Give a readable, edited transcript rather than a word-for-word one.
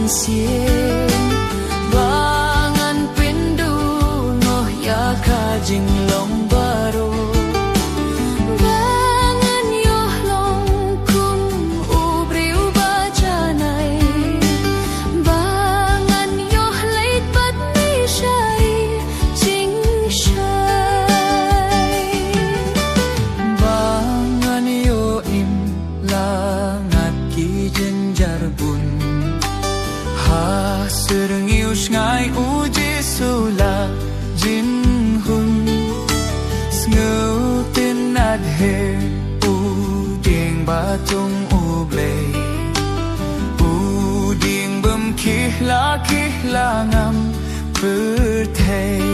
sien bangan pindu ngoh ya kajing long baru bangan yoh long kum ubri ubacanai bangan yoh leit bat ni shai jing shai bangan yo im langat ki jenjar bun sering ius ngai uji sula jin hun sngutin adhe uding batung ublay uding bem kihla ngam perthai